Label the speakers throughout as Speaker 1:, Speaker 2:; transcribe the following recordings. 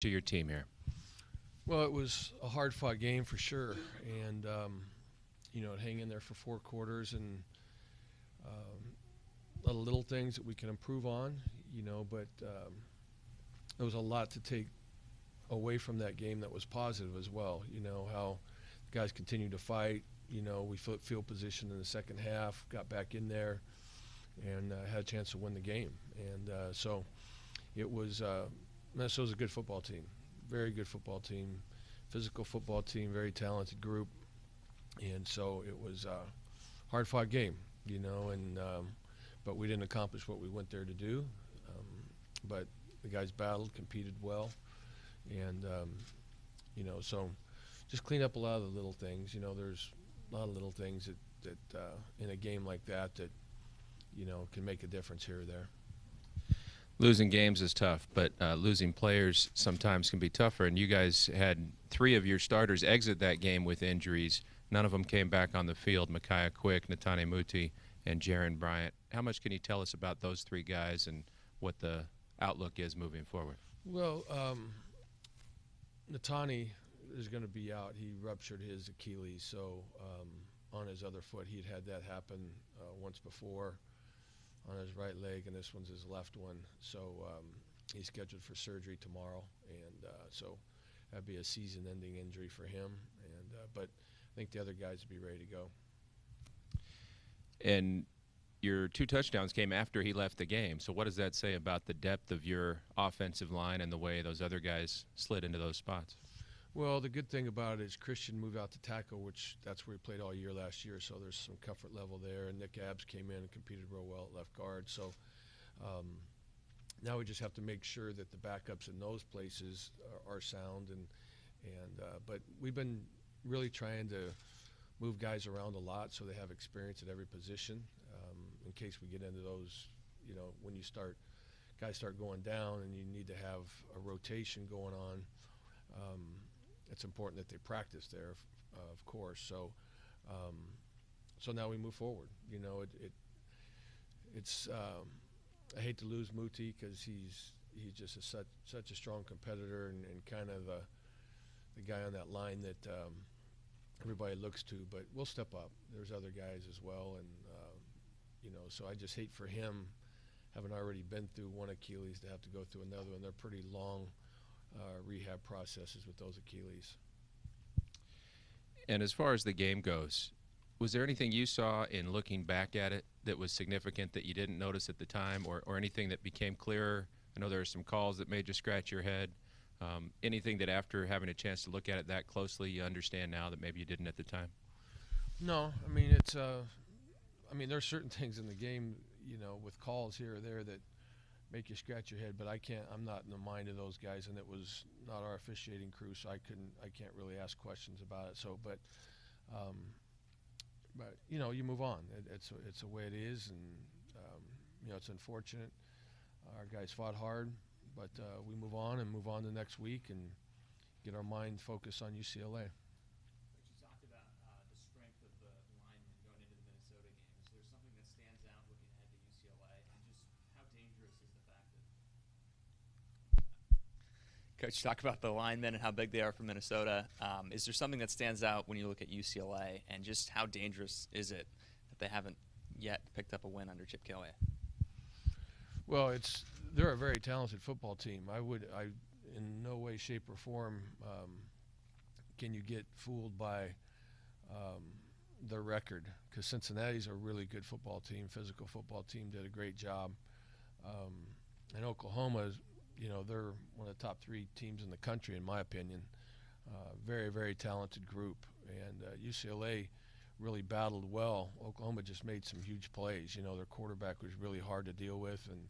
Speaker 1: to your team here?
Speaker 2: Well, it was a hard-fought game for sure, and it hang in there for 4 quarters, and a lot of little things that we can improve on, but there was a lot to take away from that game that was positive as well. How the guys continued to fight. We field position in the second half, got back in there, and had a chance to win the game. And so it was Minnesota's a good football team, very good football team, physical football team, very talented group, and so it was a hard-fought game, and but we didn't accomplish what we went there to do. Um, but the guys battled, competed well, and so just clean up a lot of the little things. There's a lot of little things that in a game like that can make a difference here or there.
Speaker 1: Losing games is tough, but losing players sometimes can be tougher. And you guys had 3 of your starters exit that game with injuries. None of them came back on the field. Micaiah Quick, Netane Muti, and Jaron Bryant. How much can you tell us about those 3 guys and what the outlook is moving forward?
Speaker 2: Well, Natani is going to be out. He ruptured his Achilles, so on his other foot, he'd had that happen once before on his right leg, and this one's his left one. So he's scheduled for surgery tomorrow, and so that'd be a season-ending injury for him. And but I think the other guys would be ready to go.
Speaker 1: And your 2 touchdowns came after he left the game. So what does that say about the depth of your offensive line and the way those other guys slid into those spots?
Speaker 2: Well, the good thing about it is Christian moved out to tackle, which that's where he played all year last year, so there's some comfort level there. And Nick Abbs came in and competed real well at left guard. So um, now we just have to make sure that the backups in those places are sound. But we've been really trying to move guys around a lot so they have experience at every position in case we get into those, when guys start going down and you need to have a rotation going on. It's important that they practice there, of course. So now we move forward. It's I hate to lose Muti because he's just such a strong competitor and kind of the guy on that line that everybody looks to. But we'll step up. There's other guys as well, and so I just hate for him, having already been through one Achilles, to have to go through another, and they're pretty long rehab processes with those Achilles.
Speaker 1: And as far as the game goes, was there anything you saw in looking back at it that was significant that you didn't notice at the time, or anything that became clearer? I know there are some calls that made you scratch your head. Anything that after having a chance to look at it that closely you understand now that maybe you didn't at the time?
Speaker 2: No, there's certain things in the game, with calls here or there that make you scratch your head, but I'm not in the mind of those guys, and it was not our officiating crew, so I can't really ask questions about it. So, but you move on. It's the way it is, and it's unfortunate. Our guys fought hard, but we move on and move on to next week and get our mind focused on UCLA.
Speaker 3: But you talked about the strength of the linemen going into the Minnesota game. Is there something that stands out looking ahead to UCLA, and just how dangerous is the fact that Coach, talk about the linemen and how big they are for Minnesota. Is there something that stands out when you look at UCLA, and just how dangerous is it that they haven't yet picked up a win under Chip Kelly?
Speaker 2: Well, they're a very talented football team. I in no way, shape, or form can you get fooled by their record, because Cincinnati's a really good football team, physical football team, did a great job. And Oklahoma, they're one of the top 3 teams in the country, in my opinion. Very, very talented group. And UCLA really battled well. Oklahoma just made some huge plays. Their quarterback was really hard to deal with and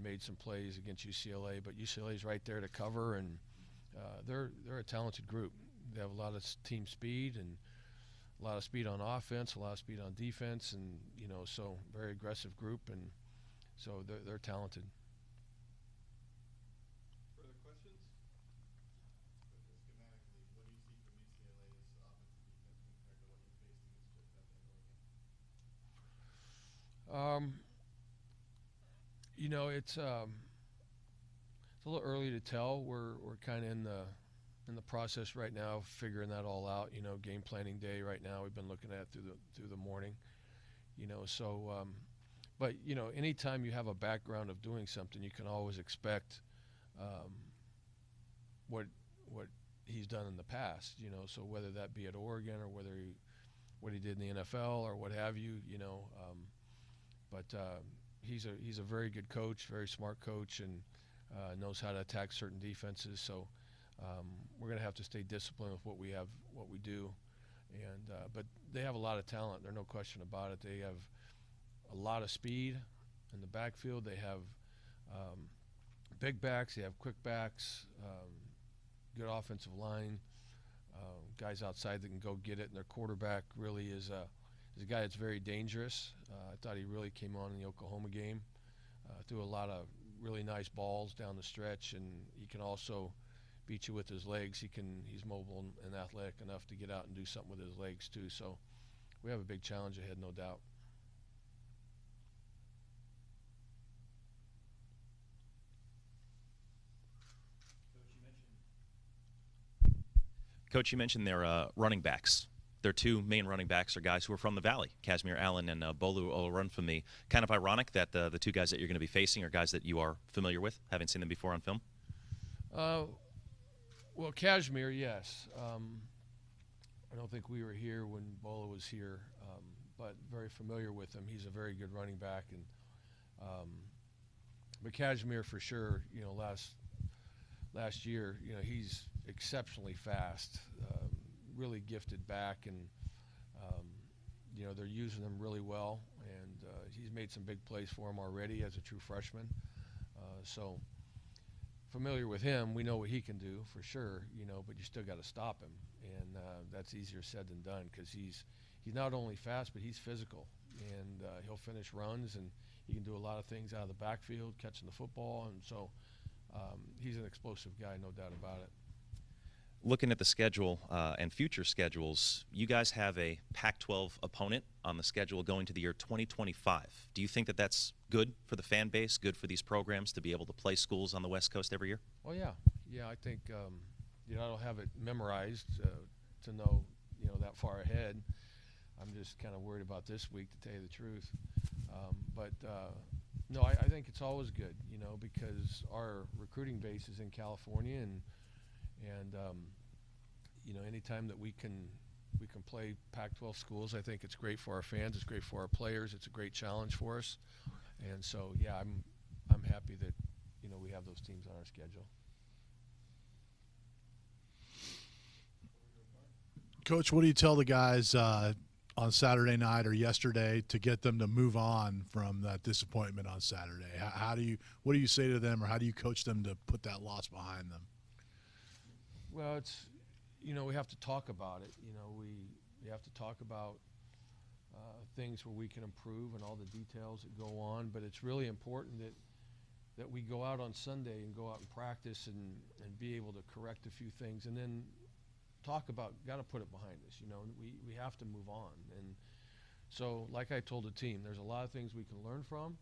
Speaker 2: made some plays against UCLA. But UCLA's right there to cover, and they're a talented group. They have a lot of team speed and a lot of speed on offense, a lot of speed on defense, and so very aggressive group, and so they're talented.
Speaker 4: Further questions? Schematically, what do you see from UCLA's offensive defense compared to what you faced against Chip Kelly at Oregon?
Speaker 2: It's It's a little early to tell. We're kind of in the process right now, figuring that all out. You know, game planning day right now. We've been looking at it through the morning. You know, so but you know, anytime you have a background of doing something, you can always expect what he's done in the past. You know, so whether that be at Oregon or whether what he did in the NFL or what have you. You know, but he's a very good coach, very smart coach, and knows how to attack certain defenses. So we're going to have to stay disciplined with what we do. And but they have a lot of talent. There's no question about it. They have a lot of speed in the backfield. They have big backs. They have quick backs. Good offensive line. Guys outside that can go get it. And their quarterback really is a guy that's very dangerous. I thought he really came on in the Oklahoma game. Threw a lot of really nice balls down the stretch, and he can also beat you with his legs. He's mobile and athletic enough to get out and do something with his legs too. So we have a big challenge ahead, no doubt.
Speaker 5: Coach, you mentioned their running backs. Their two main running backs are guys who are from the Valley, Casimir Allen and Bolu Olorunfemi. Kind of ironic that the two guys that you're going to be facing are guys that you are familiar with, having seen them before on film?
Speaker 2: Well, Casimir, yes. I don't think we were here when Bolu was here, but very familiar with him. He's a very good running back, and but Casimir for sure. You know, last year, you know, he's exceptionally fast, really gifted back, and you know, they're using him really well, and he's made some big plays for him already as a true freshman. So familiar with him, we know what he can do for sure, you know, but you still got to stop him, and that's easier said than done because he's not only fast, but he's physical, and he'll finish runs, and he can do a lot of things out of the backfield, catching the football, and so he's an explosive guy, no doubt about it.
Speaker 5: Looking at the schedule and future schedules, you guys have a Pac-12 opponent on the schedule going to the year 2025. Do you think that that's good for the fan base, good for these programs to be able to play schools on the West Coast every year?
Speaker 2: Oh yeah, I think you know, I don't have it memorized to know, you know, that far ahead. I'm just kind of worried about this week, to tell you the truth. But no, I think it's always good, you know, because our recruiting base is in California, and you know, anytime that we can play Pac-12 schools, I think it's great for our fans, it's great for our players, it's a great challenge for us, and so yeah, I'm happy that, you know, we have those teams on our schedule.
Speaker 6: Coach, what do you tell the guys on Saturday night or yesterday to get them to move on from that disappointment on Saturday? What do you say to them, or how do you coach them to put that loss behind them?
Speaker 2: Well, it's, you know, we have to talk about it. You know, we have to talk about things where we can improve and all the details that go on. But it's really important that we go out on Sunday and go out and practice and be able to correct a few things, and then talk about, got to put it behind us. You know, we have to move on. And so, like I told the team, there's a lot of things we can learn from,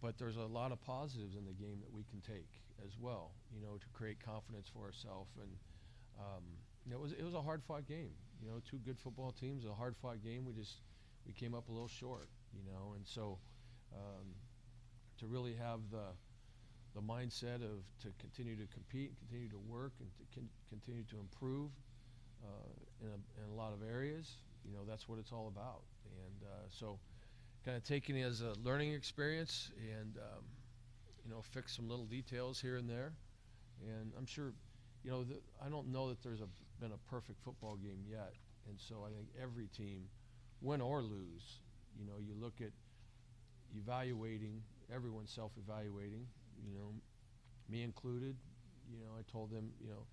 Speaker 2: but there's a lot of positives in the game that we can take as well, you know, to create confidence for ourselves. And you know, it was a hard-fought game. You know, two good football teams, a hard-fought game. We came up a little short, you know, and so to really have the mindset of to continue to compete, continue to work, and to continue to improve in a lot of areas, you know, that's what it's all about. And so kind of taking it as a learning experience, and you know, fix some little details here and there. And I'm sure, you know, I don't know that there's been a perfect football game yet. And so I think every team, win or lose, you know, you look at evaluating, everyone's self-evaluating, you know, me included. You know, I told them, you know,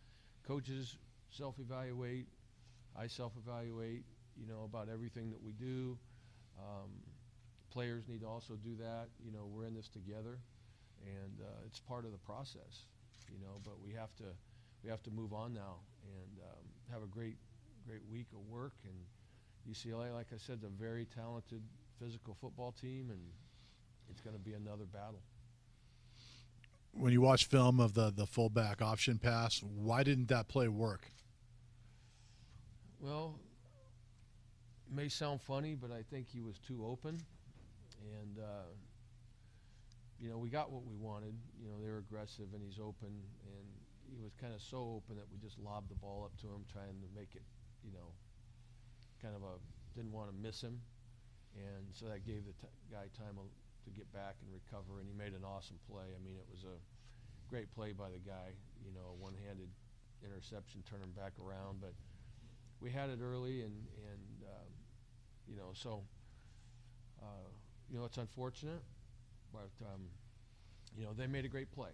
Speaker 2: coaches self-evaluate, I self-evaluate, you know, about everything that we do. Players need to also do that. You know, we're in this together, and it's part of the process, you know, but we have to move on now and have a great week of work. And UCLA, like I said, is a very talented physical football team, and it's going to be another battle.
Speaker 6: when you watch film of the fullback option pass, why didn't that play work?
Speaker 2: Well, it may sound funny, but I think he was too open, and we got what we wanted. They were aggressive, and he's open, and he was kind of so open that we just lobbed the ball up to him, trying to make it, kind of didn't want to miss him, and so that gave the guy time to get back and recover, and he made an awesome play. I mean, it was a great play by the guy, a one-handed interception, turn him back around, but we had it early, and so it's unfortunate, but they made a great play,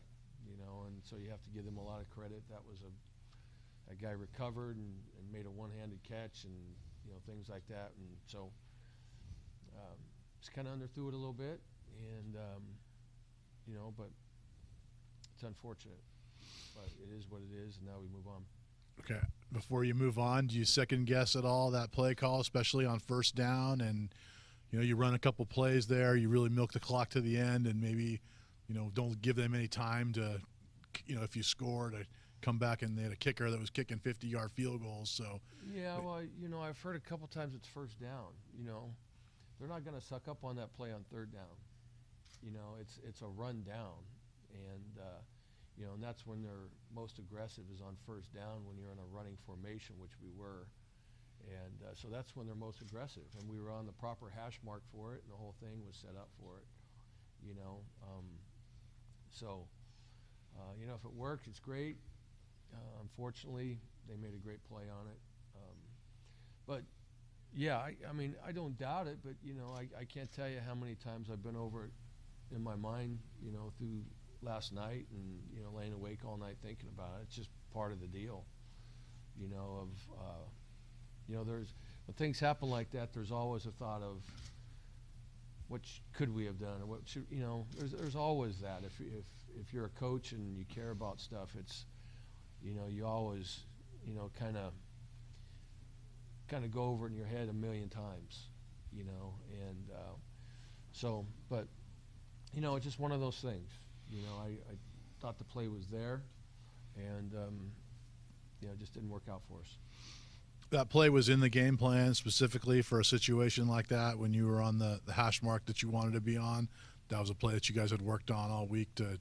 Speaker 2: and so you have to give them a lot of credit. That guy recovered and made a one-handed catch, and things like that, and so just kind of underthrew it a little bit, and but it's unfortunate, but it is what it is, and now we move on.
Speaker 6: Okay. Before you move on, do you second guess at all that play call, especially on first down? And you run a couple plays there, you really milk the clock to the end, and maybe don't give them any time to, if you score, to come back, and they had a kicker that was kicking 50-yard field goals. So
Speaker 2: yeah, well, I've heard a couple times it's first down. They're not going to suck up on that play on third down. It's a run down, and and that's when they're most aggressive, is on first down when you're in a running formation, which we were. And so that's when they're most aggressive. And we were on the proper hash mark for it, and the whole thing was set up for it, if it works, it's great. Unfortunately, they made a great play on it. But, yeah, I mean, I don't doubt it, but, I can't tell you how many times I've been over it in my mind, through last night, and laying awake all night thinking about it. It's just part of the deal, there's, when things happen like that, there's always a thought of what could we have done, or what should, there's always that. If you're a coach and you care about stuff, it's, you always, kind of go over it in your head a million times, and so, but it's just one of those things. I thought the play was there, and it just didn't work out for us.
Speaker 6: That play was in the game plan specifically for a situation like that, when you were on the hash mark that you wanted to be on. That was a play that you guys had worked on all week to,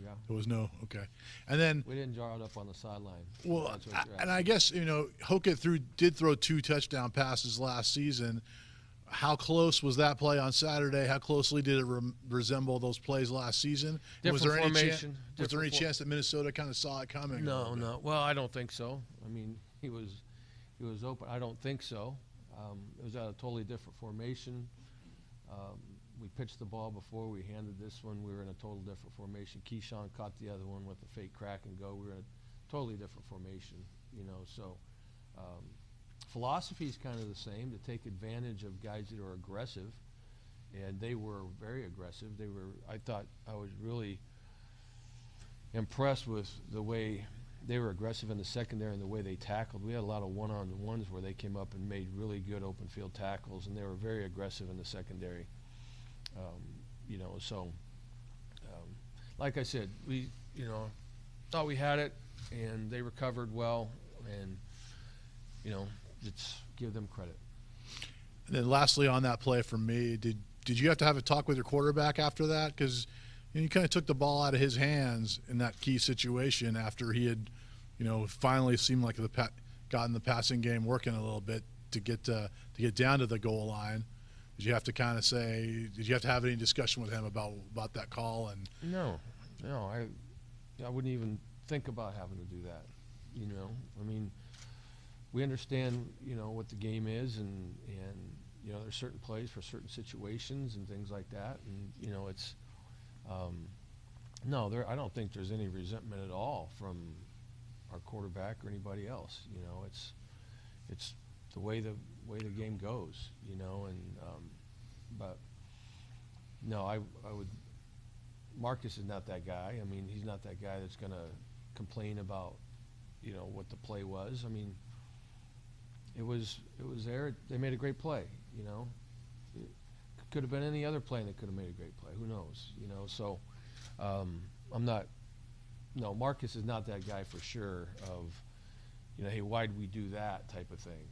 Speaker 2: Yeah.
Speaker 6: There was no, okay. And then
Speaker 2: We didn't draw it up on the sideline.
Speaker 6: well,
Speaker 2: That's what you're
Speaker 6: and I guess, Hokett did throw 2 touchdown passes last season. How close was that play on Saturday? How closely did it resemble those plays last season?
Speaker 2: Different formation.
Speaker 6: Was there any chance that Minnesota kind of saw it coming?
Speaker 2: No. Well, I don't think so. I mean, he was open. I don't think so. It was at a totally different formation. We pitched the ball before we handed this one. We were in a total different formation. Keyshawn caught the other one with a fake crack and go. We were in a totally different formation, so philosophy is kind of the same, to take advantage of guys that are aggressive, and they were very aggressive. I thought I was really impressed with the way they were aggressive in the secondary and the way they tackled. We had a lot of one-on-ones where they came up and made really good open field tackles, and they were very aggressive in the secondary. Like I said, we, thought we had it, and they recovered well, and, let's give them credit.
Speaker 6: And then lastly on that play from me, did you have to have a talk with your quarterback after that? Because you kind of took the ball out of his hands in that key situation after he had, finally seemed like gotten the passing game working a little bit to get down to the goal line. Did you have to kind of did you have to have any discussion with him about that call? And
Speaker 2: No, I wouldn't even think about having to do that. I mean, we understand, what the game is, and there's certain plays for certain situations and things like that, and it's I don't think there's any resentment at all from our quarterback or anybody else. It's the way the game goes, and but no, I would. Marcus is not that guy. I mean, he's not that guy that's going to complain about, what the play was. I mean, it was there. They made a great play. It could have been any other play that could have made a great play. Who knows? So I'm not. No, Marcus is not that guy for sure. Of, hey, why'd we do that type of thing?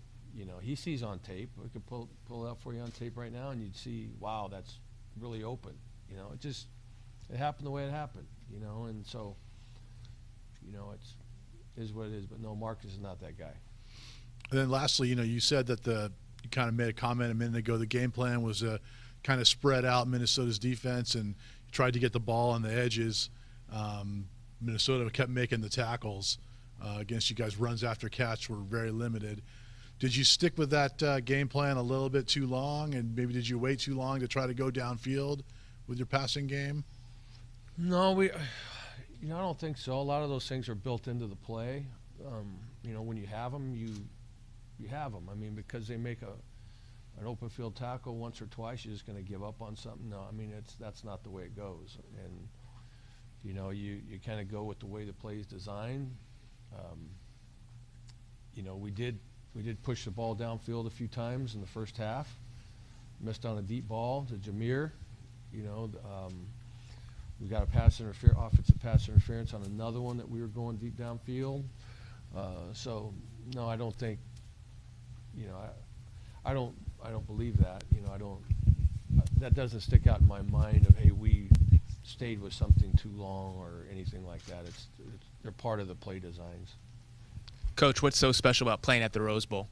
Speaker 2: He sees on tape. We could pull it up for you on tape right now, and you'd see, wow, that's really open. It happened the way it happened. And so, it is what it is. But no, Marcus is not that guy.
Speaker 6: And then lastly, you said that you kind of made a comment a minute ago. The game plan was kind of spread out Minnesota's defense and tried to get the ball on the edges. Minnesota kept making the tackles against you guys. Runs after catch were very limited. Did you stick with that game plan a little bit too long, and maybe did you wait too long to try to go downfield with your passing game?
Speaker 2: No, I don't think so. A lot of those things are built into the play. When you have them, you have them. I mean, because they make an open field tackle once or twice, you're just going to give up on something. No, I mean, that's not the way it goes. And you kind of go with the way the play is designed. We did push the ball downfield a few times in the first half. Missed on a deep ball to Jameer. We got offensive pass interference on another one that we were going deep downfield. So no, I don't think. I don't believe that. That doesn't stick out in my mind of, hey, we stayed with something too long or anything like that. They're part of the play designs.
Speaker 7: Coach, what's so special about playing at the Rose Bowl?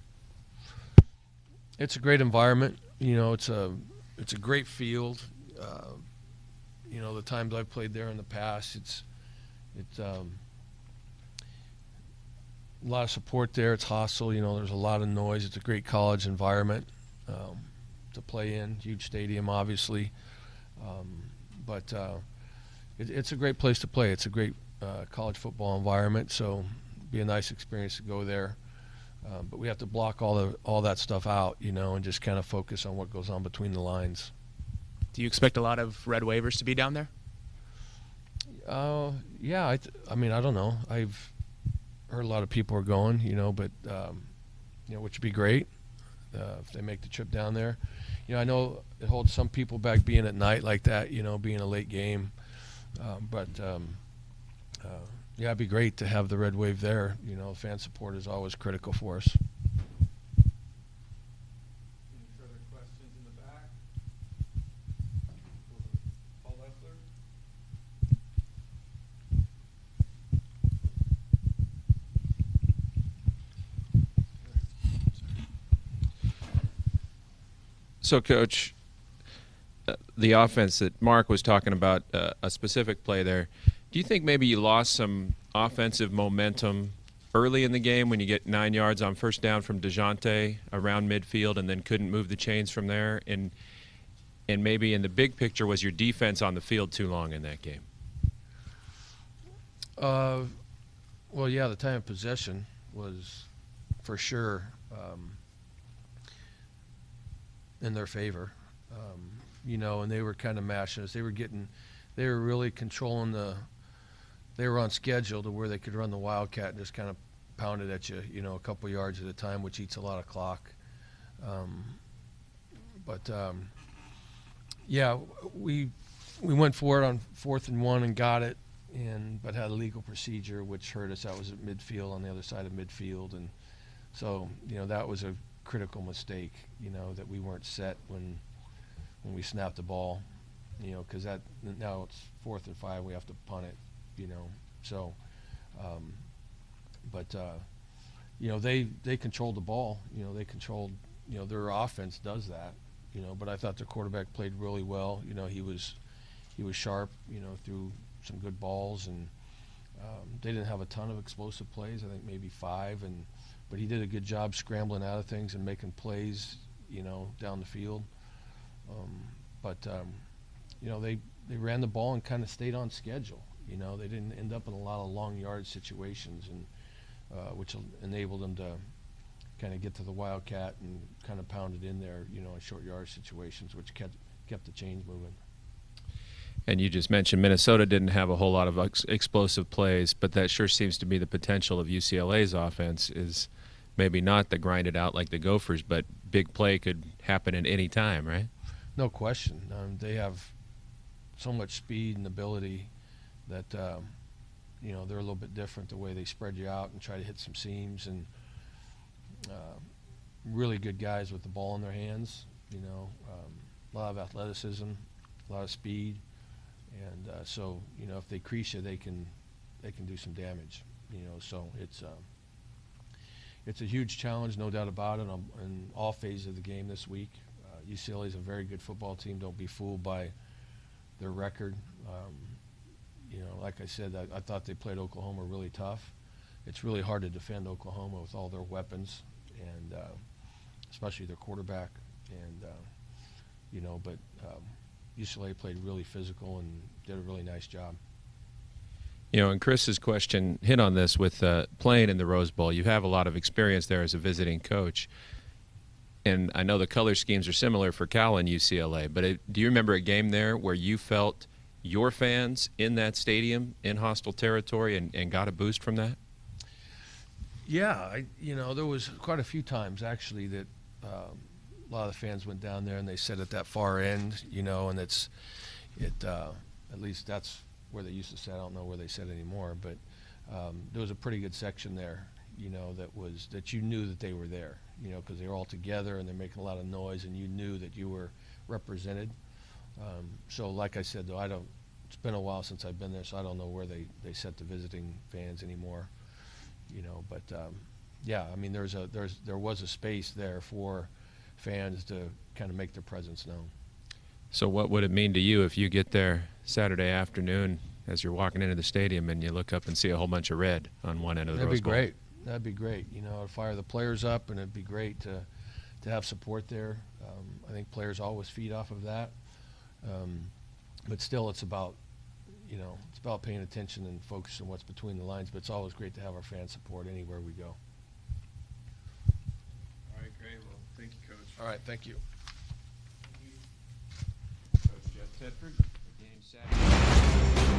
Speaker 2: It's a great environment. It's a great field. The times I've played there in the past, it's a lot of support there. It's hostile. There's a lot of noise. It's a great college environment to play in. Huge stadium, obviously, but it's a great place to play. It's a great college football environment. So, it'd be a nice experience to go there. But we have to block all that stuff out, and just kind of focus on what goes on between the lines.
Speaker 7: Do you expect a lot of red waivers to be down there?
Speaker 2: Yeah. I mean, I don't know. I've heard a lot of people are going, but which would be great if they make the trip down there. I know it holds some people back being at night like that, being a late game. But it'd be great to have the red wave there. Fan support is always critical for us.
Speaker 4: Any further questions in the back? Paul Leffler?
Speaker 1: So, Coach, the offense that Mark was talking about, a specific play there, do you think maybe you lost some offensive momentum early in the game when you get 9 yards on first down from DeJounte around midfield and then couldn't move the chains from there? And maybe in the big picture, was your defense on the field too long in that game?
Speaker 2: Well, yeah, the time of possession was for sure in their favor. And they were kind of mashing us. They were really controlling they were on schedule to where they could run the Wildcat and just kind of pound it at you, a couple yards at a time, which eats a lot of clock. Yeah, we went for it on 4th and 1 and got it, but had a legal procedure which hurt us. That was at midfield, on the other side of midfield, and so that was a critical mistake. That we weren't set when we snapped the ball. Because now it's 4th and 5, we have to punt it. So, they controlled the ball. They controlled. Their offense does that. But I thought their quarterback played really well. He was sharp. Threw some good balls, and they didn't have a ton of explosive plays. I think maybe 5, but he did a good job scrambling out of things and making plays. Down the field. They ran the ball and kind of stayed on schedule. They didn't end up in a lot of long yard situations, and which enabled them to kind of get to the Wildcat and kind of pound it in there, in short yard situations, which kept the chains moving.
Speaker 1: And you just mentioned Minnesota didn't have a whole lot of explosive plays, but that sure seems to be the potential of UCLA's offense, is maybe not the grind it out like the Gophers, but big play could happen at any time, right?
Speaker 2: No question. They have so much speed and ability. that you know, they're a little bit different the way they spread you out and try to hit some seams, and really good guys with the ball in their hands. You know, a lot of athleticism, a lot of speed, and so you know, if they crease you, they can do some damage. You know, so it's a huge challenge, no doubt about it, in all phases of the game this week. UCLA is a very good football team. Don't be fooled by their record. You know, like I said, I thought they played Oklahoma really tough. It's really hard to defend Oklahoma with all their weapons, and especially their quarterback. And you know, but UCLA played really physical and did a really nice job.
Speaker 1: You know, and Chris's question hit on this with playing in the Rose Bowl. You have a lot of experience there as a visiting coach. And I know the color schemes are similar for Cal and UCLA, but do you remember a game there where you felt your fans in that stadium in hostile territory and got a boost from that?
Speaker 2: Yeah, you know, there was quite a few times actually that a lot of the fans went down there and they sat at that far end, you know, and at least that's where they used to sit. I don't know where they sit anymore, but there was a pretty good section there, you know, that you knew that they were there, you know, because they were all together and they're making a lot of noise, and you knew that you were represented. So like I said, though, it's been a while since I've been there, so I don't know where they set the visiting fans anymore, you know, but yeah, I mean, there was a space there for fans to kind of make their presence known.
Speaker 1: So what would it mean to you if you get there Saturday afternoon as you're walking into the stadium and you look up and see a whole bunch of red on one end of the Rose Bowl?
Speaker 2: That'd be great. That'd be great. You know, it'd fire the players up, and it'd be great to have support there. I think players always feed off of that. But still, it's about, you know, it's about paying attention and focusing on what's between the lines. But it's always great to have our fan support anywhere we go.
Speaker 1: All right, great. Well, thank you, Coach.
Speaker 2: All right, thank you.
Speaker 1: Coach Jeff Tedford, the game Saturday.